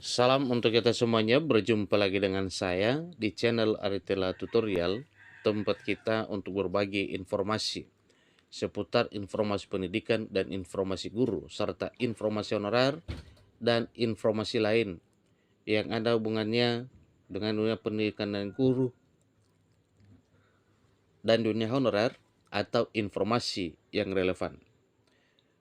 Salam untuk kita semuanya, berjumpa lagi dengan saya di channel Aritela Tutorial, tempat kita untuk berbagi informasi seputar informasi pendidikan dan informasi guru, serta informasi honorer dan informasi lain yang ada hubungannya dengan dunia pendidikan dan guru dan dunia honorer atau informasi yang relevan.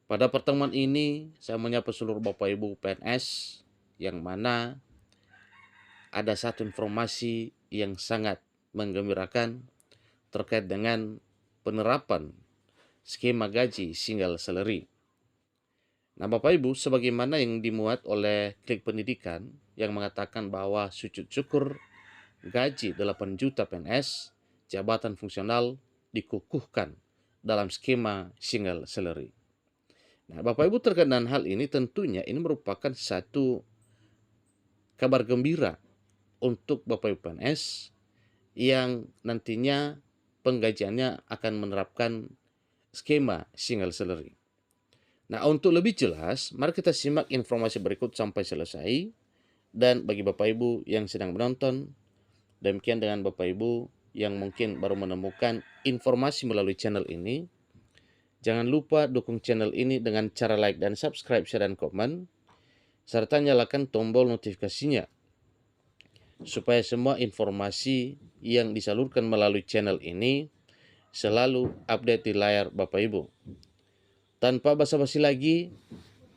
Pada pertemuan ini, saya menyapa seluruh Bapak Ibu PNS yang mana ada satu informasi yang sangat menggembirakan terkait dengan penerapan skema gaji single salary. Nah, Bapak Ibu, sebagaimana yang dimuat oleh Klik Pendidikan yang mengatakan bahwa sujud syukur gaji 8 juta PNS jabatan fungsional dikukuhkan dalam skema single salary. Nah, Bapak Ibu, terkait dengan hal ini tentunya ini merupakan satu kabar gembira untuk Bapak Ibu PNS yang nantinya penggajiannya akan menerapkan skema single salary. Nah, untuk lebih jelas, mari kita simak informasi berikut sampai selesai. Dan bagi Bapak Ibu yang sedang menonton, demikian dengan Bapak Ibu yang mungkin baru menemukan informasi melalui channel ini, jangan lupa dukung channel ini dengan cara like dan subscribe, share, dan komen, serta nyalakan tombol notifikasinya supaya semua informasi yang disalurkan melalui channel ini selalu update di layar Bapak Ibu. Tanpa basa-basi lagi,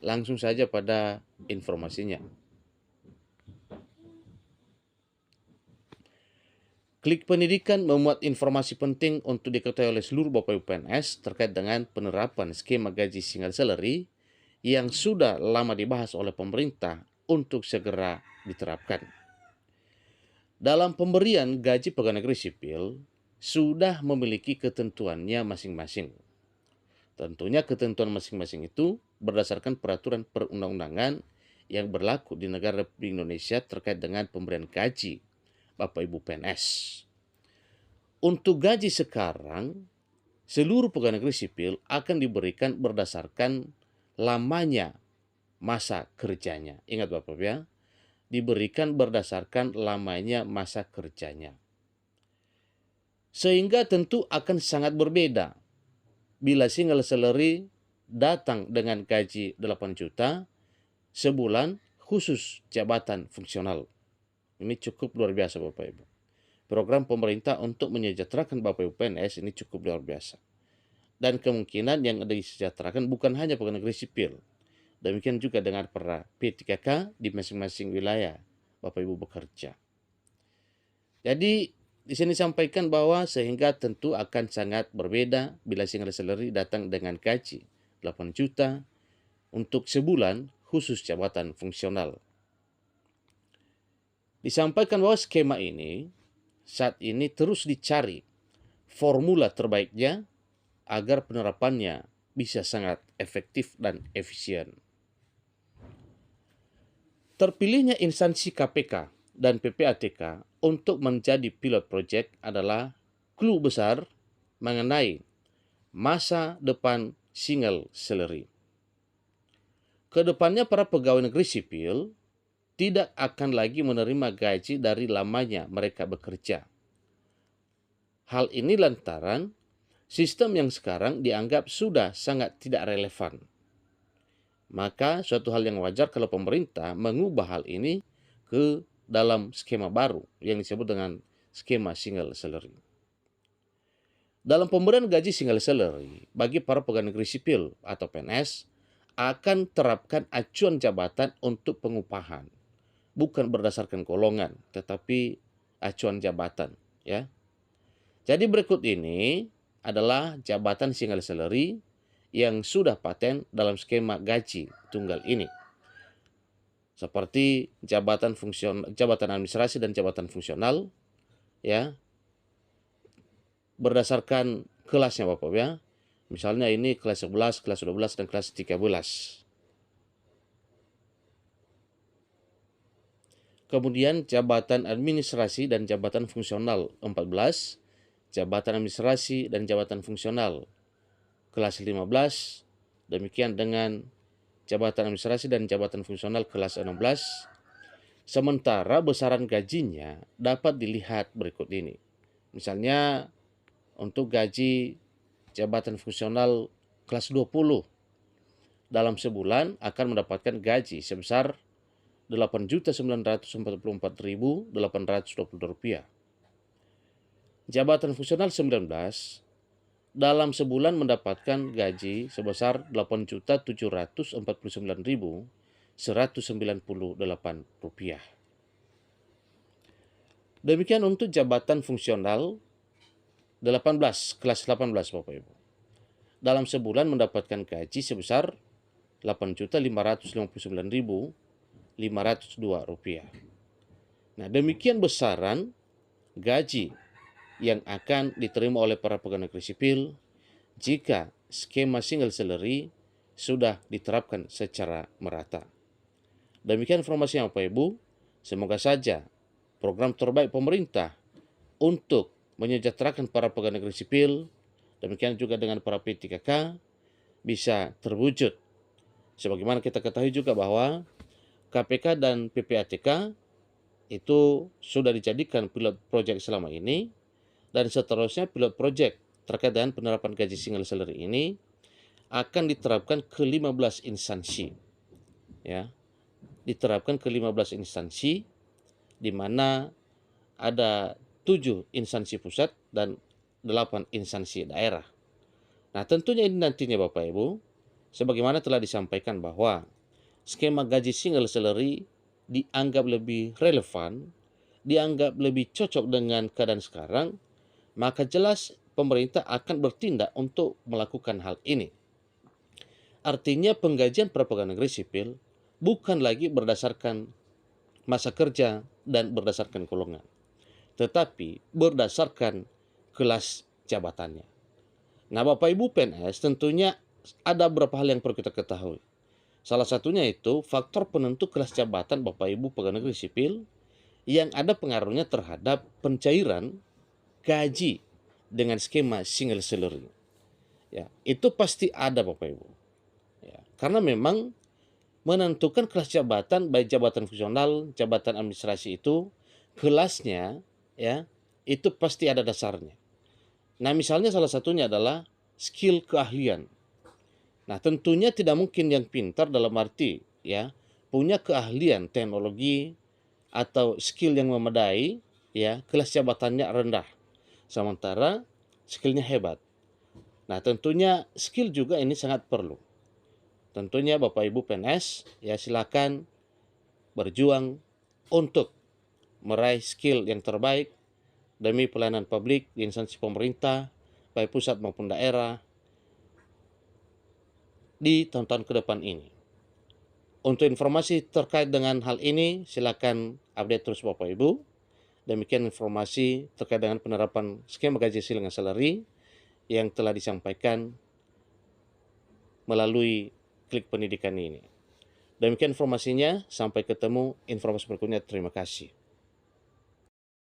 langsung saja pada informasinya. Klik Pendidikan memuat informasi penting untuk diketahui oleh seluruh Bapak Ibu PNS terkait dengan penerapan skema gaji single salary yang sudah lama dibahas oleh pemerintah untuk segera diterapkan. Dalam pemberian gaji pegawai negeri sipil, sudah memiliki ketentuannya masing-masing. Tentunya ketentuan masing-masing itu berdasarkan peraturan perundang-undangan yang berlaku di negara Republik Indonesia terkait dengan pemberian gaji Bapak Ibu PNS. Untuk gaji sekarang, seluruh pegawai negeri sipil akan diberikan berdasarkan lamanya masa kerjanya. Ingat Bapak ya, diberikan berdasarkan lamanya masa kerjanya. Sehingga tentu akan sangat berbeda bila single salary datang dengan gaji 8 juta sebulan khusus jabatan fungsional. Ini cukup luar biasa Bapak Ibu. Program pemerintah untuk menyejahterakan Bapak Ibu PNS ini cukup luar biasa. Dan kemungkinan yang disejahterakan bukan hanya pegawai negeri sipil. Demikian juga dengan para P3K di masing-masing wilayah Bapak Ibu bekerja. Jadi di sini sampaikan bahwa sehingga tentu akan sangat berbeda bila single salary datang dengan gaji 8 juta untuk sebulan khusus jabatan fungsional. Disampaikan bahwa skema ini saat ini terus dicari formula terbaiknya agar penerapannya bisa sangat efektif dan efisien. Terpilihnya instansi KPK dan PPATK untuk menjadi pilot project adalah clue besar mengenai masa depan single salary. Kedepannya para pegawai negeri sipil tidak akan lagi menerima gaji dari lamanya mereka bekerja. Hal ini lantaran sistem yang sekarang dianggap sudah sangat tidak relevan. Maka suatu hal yang wajar kalau pemerintah mengubah hal ini ke dalam skema baru yang disebut dengan skema single salary. Dalam pemberian gaji single salary bagi para pegawai negeri sipil atau PNS akan terapkan acuan jabatan untuk pengupahan, bukan berdasarkan golongan, tetapi acuan jabatan. Ya. Jadi berikut ini adalah jabatan single salary yang sudah paten dalam skema gaji tunggal ini. Seperti jabatan administrasi dan jabatan fungsional, ya, berdasarkan kelasnya Bapak ya. Misalnya ini kelas 11, kelas 12, dan kelas 13. Kemudian jabatan administrasi dan jabatan fungsional 14, jabatan administrasi dan jabatan fungsional kelas 15, demikian dengan jabatan administrasi dan jabatan fungsional kelas 16, Sementara besaran gajinya dapat dilihat berikut ini. Misalnya untuk gaji jabatan fungsional kelas 20 dalam sebulan akan mendapatkan gaji sebesar Rp8.944.820. Jabatan fungsional 19 dalam sebulan mendapatkan gaji sebesar Rp8.749.198. Demikian untuk jabatan fungsional 18, kelas 18 Bapak Ibu. Dalam sebulan mendapatkan gaji sebesar Rp8.559.502. Nah, demikian besaran gaji yang akan diterima oleh para pegawai negeri sipil jika skema single salary sudah diterapkan secara merata. Demikian informasi yang Bapak Ibu. Semoga saja program terbaik pemerintah untuk menyejahterakan para pegawai negeri sipil, demikian juga dengan para P3K, bisa terwujud. Sebagaimana kita ketahui juga bahwa KPK dan PPATK itu sudah dijadikan pilot project selama ini, dan seterusnya pilot project terkait dengan penerapan gaji single salary ini akan diterapkan ke 15 instansi. Ya, diterapkan ke 15 instansi, di mana ada 7 instansi pusat dan 8 instansi daerah. Nah, tentunya ini nantinya Bapak Ibu, sebagaimana telah disampaikan bahwa skema gaji single salary dianggap lebih relevan, dianggap lebih cocok dengan keadaan sekarang, maka jelas pemerintah akan bertindak untuk melakukan hal ini. Artinya penggajian para pegawai negeri sipil bukan lagi berdasarkan masa kerja dan berdasarkan golongan, tetapi berdasarkan kelas jabatannya. Nah, Bapak Ibu PNS, tentunya ada beberapa hal yang perlu kita ketahui. Salah satunya itu faktor penentu kelas jabatan Bapak Ibu pegawai negeri sipil yang ada pengaruhnya terhadap pencairan gaji dengan skema single salary. Ya, itu pasti ada Bapak Ibu. Ya, karena memang menentukan kelas jabatan, baik jabatan fungsional, jabatan administrasi itu kelasnya ya, itu pasti ada dasarnya. Nah, misalnya salah satunya adalah skill keahlian. Nah, tentunya tidak mungkin yang pintar dalam arti ya, punya keahlian teknologi atau skill yang memadai, ya, kelas jabatannya rendah. Sementara skillnya hebat. Nah, tentunya skill juga ini sangat perlu. Tentunya Bapak Ibu PNS, ya silakan berjuang untuk meraih skill yang terbaik demi pelayanan publik di instansi pemerintah, baik pusat maupun daerah, di tahun-tahun ke depan ini. Untuk informasi terkait dengan hal ini, silakan update terus Bapak Ibu. Demikian informasi terkait dengan penerapan skema gaji single salary yang telah disampaikan melalui klik pendidikan ini. Demikian informasinya, sampai ketemu informasi berikutnya. Terima kasih.